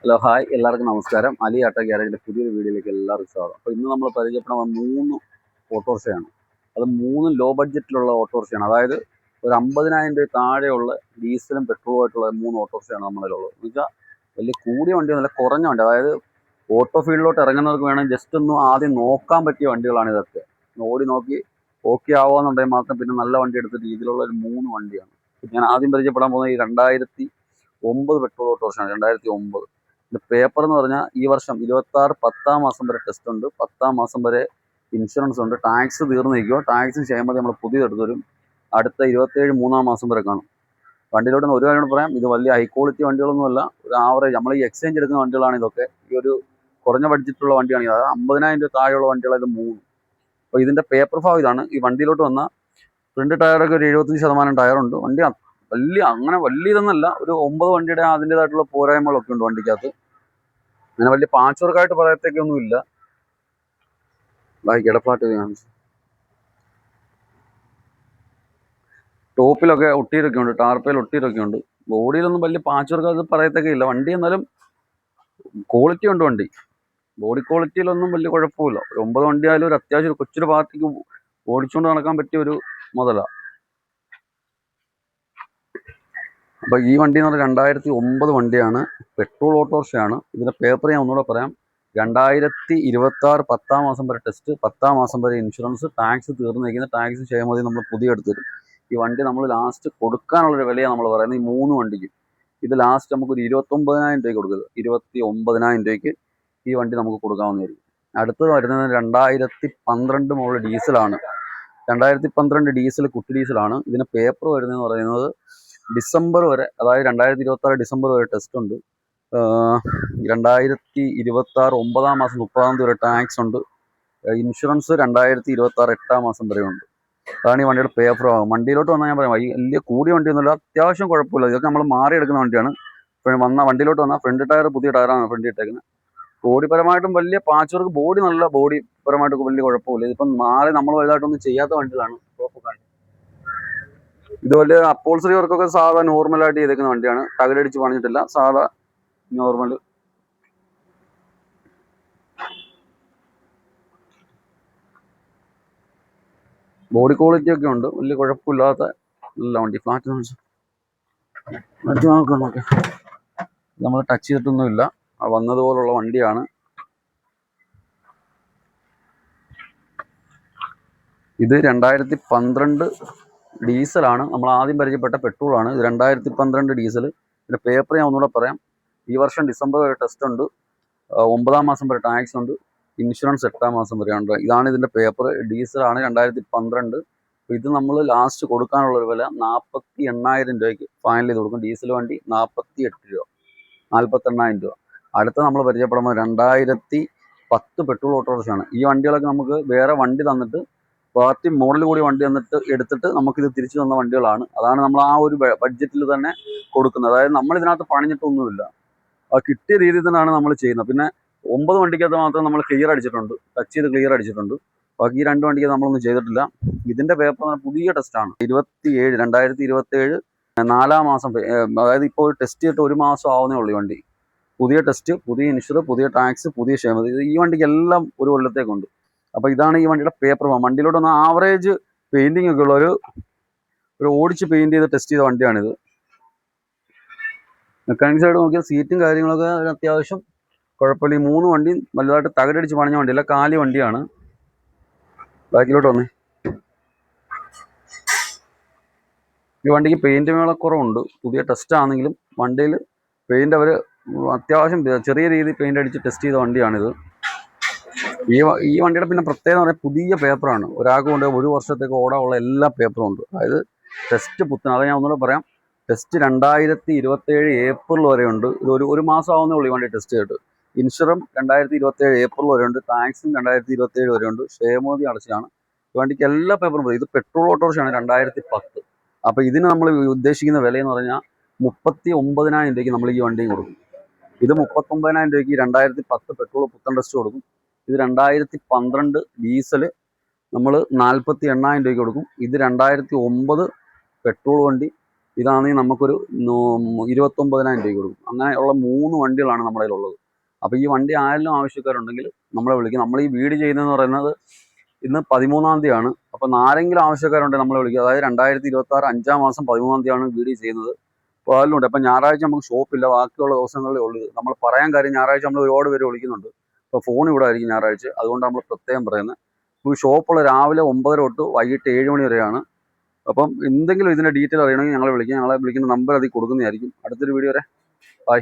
Hello hi എല്ലാവർക്കും നമസ്കാരം. അലി ആട്ടോ ഗ്യാരേജിൻ്റെ പുതിയൊരു വീഡിയോയിലേക്ക് എല്ലാവർക്കും സ്വാഗതം. അപ്പോൾ ഇന്ന് നമ്മൾ പരിചയപ്പെടുന്ന 3 ഓട്ടോറിക്ഷയാണ്. അത് 3 ലോ ബഡ്ജറ്റിലുള്ള ഓട്ടോറിക്ഷയാണ്. അതായത് ഒരു 50,000 രൂപ താഴെയുള്ള ഡീസലും പെട്രോളും ആയിട്ടുള്ള 3 ഓട്ടോറിക്ഷയാണ് നമ്മളിലുള്ളത്. എന്ന് വെച്ചാൽ വലിയ കൂടിയ വണ്ടിയൊന്നുമല്ല, കുറഞ്ഞ വണ്ടി. അതായത് ഓട്ടോ ഫീൽഡിലോട്ട് ഇറങ്ങുന്നവർക്ക് വേണം ജസ്റ്റ് ഒന്ന് ആദ്യം നോക്കാൻ പറ്റിയ വണ്ടികളാണ് ഇതൊക്കെ. ഓടി നോക്കി ഓക്കെ ആവുകയെന്നുണ്ടെങ്കിൽ മാത്രം പിന്നെ നല്ല വണ്ടി എടുത്തിട്ട് രീതിയിലുള്ള ഒരു 3 വണ്ടിയാണ്. ഞാൻ ആദ്യം പരിചയപ്പെടാൻ പോകുന്നത് ഈ 2009 പെട്രോൾ ഓട്ടോറിക്ഷയാണ്. 2009 പേപ്പർ എന്ന് പറഞ്ഞാൽ ഈ വർഷം 26 10-ാം മാസം വരെ ടെസ്റ്റ് ഉണ്ട്, 10-ാം മാസം വരെ ഇൻഷുറൻസ് ഉണ്ട്. ടാക്സ് തീർന്നു നിൽക്കുമോ, ടാക്സ് ചെയ്യുമ്പോൾ നമ്മൾ പുതിയതെടുത്ത് വരും. അടുത്ത 27 3-ാം മാസം വരെ കാണും. വണ്ടിയിലോട്ട് ഒരു കാര്യം പറയാം, ഇത് വലിയ ഹൈ ക്വാളിറ്റി വണ്ടികളൊന്നുമല്ല, ഒരു ആവറേജ് നമ്മൾ ഈ എക്സ്ചേഞ്ച് എടുക്കുന്ന വണ്ടികളാണ് ഇതൊക്കെ. ഈ ഒരു കുറഞ്ഞ ബഡ്ജറ്റുള്ള വണ്ടിയാണ്. അതായത് 50,000 രൂപ താഴെയുള്ള വണ്ടികളാണ് ഇത് 3. അപ്പോൾ ഇതിൻ്റെ പേപ്പർ ഭാഗം ഇതാണ്. ഈ വണ്ടിയിലോട്ട് വന്ന ഫ്രണ്ട് ടയറൊക്കെ ഒരു 75% ടയറുണ്ട്. വണ്ടി അങ്ങനെ വലിയ ഇതൊന്നല്ല, ഒരു 9 വണ്ടിയുടെ അതിൻ്റെതായിട്ടുള്ള പോരായ്മകളൊക്കെ ഉണ്ട് വണ്ടിക്കകത്ത്. അങ്ങനെ വലിയ പാച്ച് വർക്കായിട്ട് പറയത്തേക്കൊന്നും ഇല്ല. കിടപ്പാട്ട് കാണിച്ചു. ടോപ്പിലൊക്കെ ഒട്ടിയിട്ടൊക്കെ ഉണ്ട്, ടാർപ്പയിൽ ഒട്ടിയിട്ടൊക്കെ ഉണ്ട്. ബോഡിയിലൊന്നും വലിയ പാച്ച് വർക്കായിട്ട് പറയത്തേക്കെ ഇല്ല. വണ്ടി എന്നാലും ക്വാളിറ്റി ഉണ്ട് വണ്ടി. ബോഡി ക്വാളിറ്റിയിലൊന്നും വലിയ കുഴപ്പമില്ല. ഒരു 9 വണ്ടി ആയാലും ഒരു അത്യാവശ്യം ഒരു കൊച്ചൊരു പാർട്ടിക്ക് ഓടിച്ചുകൊണ്ട് നടക്കാൻ പറ്റിയ ഒരു മുതലാണ്. അപ്പോൾ ഈ വണ്ടി എന്ന് പറഞ്ഞാൽ 2009 വണ്ടിയാണ്, പെട്രോൾ ഓട്ടോറിക്ഷയാണ്. ഇതിൻ്റെ പേപ്പർ ഞാൻ ഒന്നുകൂടെ പറയാം. 2026 10-ാം മാസം വരെ ടെസ്റ്റ്, 10-ാം മാസം വരെ ഇൻഷുറൻസ്, ടാക്സ് തീർന്നു നിൽക്കുന്ന ടാക്സ് ചെയ്യാൻ മതി നമ്മൾ പുതിയ എടുത്ത് തരും. ഈ വണ്ടി നമ്മൾ ലാസ്റ്റ് കൊടുക്കാനുള്ളൊരു വിലയാണ് നമ്മൾ പറയുന്നത്. ഈ 3 വണ്ടിക്ക് ഇത് ലാസ്റ്റ് നമുക്കൊരു 29,000 രൂപയ്ക്ക് കൊടുക്കുന്നത്. 29,000 രൂപയ്ക്ക് ഈ വണ്ടി നമുക്ക് കൊടുക്കാവുന്നതായിരിക്കും. അടുത്തത് വരുന്നത് 2012 മുതൽ ഡീസലാണ്. 2012 ഡീസൽ കുട്ടി ഡീസലാണ്. ഇതിന് പേപ്പർ വരുന്നതെന്ന് പറയുന്നത് ഡിസംബർ വരെ, അതായത് 2026 ഡിസംബർ വരെ ടെസ്റ്റ് ഉണ്ട്. 2026 9-ാം മാസം 30-ാം തീയതി വരെ ടാക്സ് ഉണ്ട്. ഇൻഷുറൻസ് 2026 8-ാം മാസം വരെ ഉണ്ട്. അതാണ് ഈ വണ്ടിയുടെ പേപ്പർ ആകും. വണ്ടിയിലോട്ട് വന്നാൽ ഞാൻ പറയാം, ഈ വലിയ കൂടിയ വണ്ടിയൊന്നുമില്ല, അത്യാവശ്യം കുഴപ്പമില്ല. ഇതൊക്കെ നമ്മൾ മാറിയെടുക്കുന്ന വണ്ടിയാണ്. വണ്ടിയിലോട്ട് വന്നാൽ ഫ്രണ്ട് ടയർ പുതിയ ടയറാണ് ഫ്രണ്ട് ഇട്ടേക്കുന്നത്. ബോഡിപരമായിട്ടും വലിയ പാച്ച് വർക്ക്, ബോഡി നല്ല ബോഡി പരമായിട്ടൊക്കെ വലിയ കുഴപ്പമില്ല. ഇതിപ്പം മാറി നമ്മൾ വലുതായിട്ടൊന്നും ചെയ്യാത്ത വണ്ടികളാണ്. ഇത് വലിയ അപ്പോൾസറി വർക്കൊക്കെ സാധാ നോർമലായിട്ട് ചെയ്തേക്കുന്ന വണ്ടിയാണ്. തകിടടിച്ച് പണിഞ്ഞിട്ടില്ല, സാധാ നോർമൽ. ബോഡി ക്വാളിറ്റി ഒക്കെ ഉണ്ട്, വലിയ കുഴപ്പമില്ലാത്ത നല്ല വണ്ടി. ഫ്ലാറ്റ് നോക്കാം, നമ്മൾ ടച്ച് ചെയ്തിട്ടൊന്നുമില്ല, വന്നതുപോലുള്ള വണ്ടിയാണ്. ഇത് 2012 ഡീസലാണ്. നമ്മൾ ആദ്യം പരിചയപ്പെട്ട പെട്രോളാണ്. ഇത് 2012 ഡീസൽ. ഇതിൻ്റെ പേപ്പർ ഞാൻ ഒന്നുകൂടെ പറയാം. ഈ വർഷം ഡിസംബർ വരെ ടെസ്റ്റ് ഉണ്ട്, 9-ാം മാസം വരെ ടാക്സ് ഉണ്ട്, ഇൻഷുറൻസ് 8-ാം മാസം വരെ ഉണ്ട്. ഇതാണ് ഇതിൻ്റെ പേപ്പർ. ഡീസലാണ് 2012. അപ്പോൾ ഇത് നമ്മൾ ലാസ്റ്റ് കൊടുക്കാനുള്ളൊരു വില 48,000 രൂപയ്ക്ക് ഫൈനൽ ചെയ്ത് കൊടുക്കും. ഡീസൽ വണ്ടി 48 രൂപ, 48,000 രൂപ. അടുത്ത നമ്മൾ പരിചയപ്പെടുമ്പോൾ 2010 പെട്രോൾ ഓട്ടോറിക്ഷയാണ്. ഈ വണ്ടികളൊക്കെ നമുക്ക് വേറെ വണ്ടി തന്നിട്ട് പാർട്ടി മോഡൽ കൂടി വണ്ടി വന്നിട്ട് എടുത്തിട്ട് നമുക്കിത് തിരിച്ചു തന്ന വണ്ടികളാണ്. അതാണ് നമ്മൾ ആ ഒരു ബഡ്ജറ്റിൽ തന്നെ കൊടുക്കുന്നത്. അതായത് നമ്മൾ ഇതിനകത്ത് പണിഞ്ഞിട്ടൊന്നുമില്ല, ആ കിട്ടിയ രീതിയിൽ തന്നെയാണ് നമ്മൾ ചെയ്യുന്നത്. പിന്നെ 9 വണ്ടിക്കകത്ത് മാത്രം നമ്മൾ ക്ലിയർ അടിച്ചിട്ടുണ്ട്, ടച്ച് ചെയ്ത് ക്ലിയർ അടിച്ചിട്ടുണ്ട്. ബാക്കി ഈ 2 വണ്ടിക്ക് നമ്മളൊന്നും ചെയ്തിട്ടില്ല. ഇതിൻ്റെ പേപ്പർ പുതിയ ടെസ്റ്റാണ്. 2027 4-ാം മാസം, അതായത് ഇപ്പോൾ ടെസ്റ്റ് ചെയ്തിട്ട് 1 മാസം ആവുന്നേ ഉള്ളൂ ഈ വണ്ടി. പുതിയ ടെസ്റ്റ്, പുതിയ ഇൻഷുർ, പുതിയ ടാക്സ്, പുതിയ ക്ഷേമത. ഈ വണ്ടിക്ക് എല്ലാം ഒരു കൊല്ലത്തേക്കുണ്ട്. അപ്പോൾ ഇതാണ് ഈ വണ്ടിയുടെ പേപ്പർ. വണ്ടിയിലോട്ട് ഒന്ന് ആവറേജ് പെയിൻറ്റിങ് ഒക്കെ ഉള്ള ഒരു ഓടിച്ച് പെയിൻറ്റ് ചെയ്ത് ടെസ്റ്റ് ചെയ്ത വണ്ടിയാണിത്. മെക്കാനിക് സൈഡ് നോക്കിയാൽ സീറ്റും കാര്യങ്ങളൊക്കെ അത്യാവശ്യം കുഴപ്പമില്ല. ഈ 3 വണ്ടിയും വലുതായിട്ട് തകടടിച്ച് പണിഞ്ഞ വണ്ടിയല്ല, കാലി വണ്ടിയാണ്. ബാക്കിലോട്ട് വന്നേ. ഈ വണ്ടിക്ക് പെയിൻറ്റ് മേളക്കുറവുണ്ട്. പുതിയ ടെസ്റ്റ് ആണെങ്കിലും വണ്ടിയിൽ പെയിൻറ്റ് അവർ അത്യാവശ്യം ചെറിയ രീതിയിൽ പെയിൻറ്റ് അടിച്ച് ടെസ്റ്റ് ചെയ്ത വണ്ടിയാണിത്. ഈ വണ്ടിയുടെ പിന്നെ പ്രത്യേകത പറഞ്ഞാൽ പുതിയ പേപ്പറാണ്. ഒരാൾക്ക് കൊണ്ട് 1 വർഷത്തേക്ക് ഓടാനുള്ള എല്ലാ പേപ്പറും ഉണ്ട്. അതായത് ടെസ്റ്റ് പുത്തൻ. അത് ഞാൻ ഒന്നുകൂടെ പറയാം. ടെസ്റ്റ് 2027 ഏപ്രിൽ വരെ ഉണ്ട്. ഇത് ഒരു മാസം ആവുന്നേ ഉള്ളൂ ഈ വണ്ടി ടെസ്റ്റ് ചെയ്തിട്ട്. ഇൻഷുറും 2027 ഏപ്രിൽ വരെ ഉണ്ട്, ടാക്സും 2027 വരെ ഉണ്ട്, ക്ഷേമോതി അടച്ചാണ്. ഈ വണ്ടിക്ക് എല്ലാ പേപ്പറും. ഇത് പെട്രോൾ ഓട്ടോറിക്ഷയാണ് 2010. അപ്പോൾ ഇതിന് നമ്മൾ ഉദ്ദേശിക്കുന്ന വിലയെന്ന് പറഞ്ഞാൽ 39,000 രൂപയ്ക്ക് നമ്മൾ ഈ വണ്ടിയും കൊടുക്കും. ഇത് 39,000 രൂപയ്ക്ക് 2010 പെട്രോൾ പുത്തൻ ടെസ്റ്റ് കൊടുക്കും. ഇത് 2012 ഡീസൽ നമ്മൾ 48,000 രൂപയ്ക്ക് കൊടുക്കും. ഇത് 2009 പെട്രോൾ വണ്ടി ഇതാണെങ്കിൽ നമുക്കൊരു 29,000 രൂപ കൊടുക്കും. അങ്ങനെയുള്ള 3 വണ്ടികളാണ് നമ്മുടെ കയ്യിലുള്ളത്. അപ്പോൾ ഈ വണ്ടി ആരെങ്കിലും ആവശ്യക്കാരുണ്ടെങ്കിൽ നമ്മളെ വിളിക്കും. നമ്മൾ ഈ വീട് ചെയ്യുന്നതെന്ന് പറയുന്നത് ഇന്ന് 13-ാം തീയതിയാണ്. അപ്പം ആരെങ്കിലും ആവശ്യക്കാരുണ്ടെങ്കിൽ നമ്മളെ വിളിക്കുക. അതായത് 2026 5-ാം മാസം 13-ാം തീയതിയാണ് വീഡിയോ ചെയ്യുന്നത്. അപ്പോൾ അതിലുണ്ട്. അപ്പം ഞായറാഴ്ച നമുക്ക് ഷോപ്പില്ല, ബാക്കിയുള്ള ദിവസങ്ങളിലേ ഉള്ളൂ. നമ്മൾ പറയാൻ കാര്യം ഞായറാഴ്ച നമ്മൾ ഒരുപാട് പേര് വിളിക്കുന്നുണ്ട്. അപ്പോൾ ഫോൺ ഇവിടെ ആയിരിക്കും ഞായറാഴ്ച. അതുകൊണ്ട് നമ്മൾ പ്രത്യേകം പറയുന്നത്. ഈ ഷോപ്പുള്ള രാവിലെ 9:30 തൊട്ട് വൈകിട്ട് 7 മണി വരെയാണ്. അപ്പം എന്തെങ്കിലും ഇതിൻ്റെ ഡീറ്റെയിൽ അറിയണമെങ്കിൽ ഞങ്ങളെ വിളിക്കുക. ഞങ്ങളെ വിളിക്കുന്ന നമ്പർ അതിൽ കൊടുക്കുന്നതായിരിക്കും. അടുത്തൊരു വീഡിയോ വരെ ബൈ.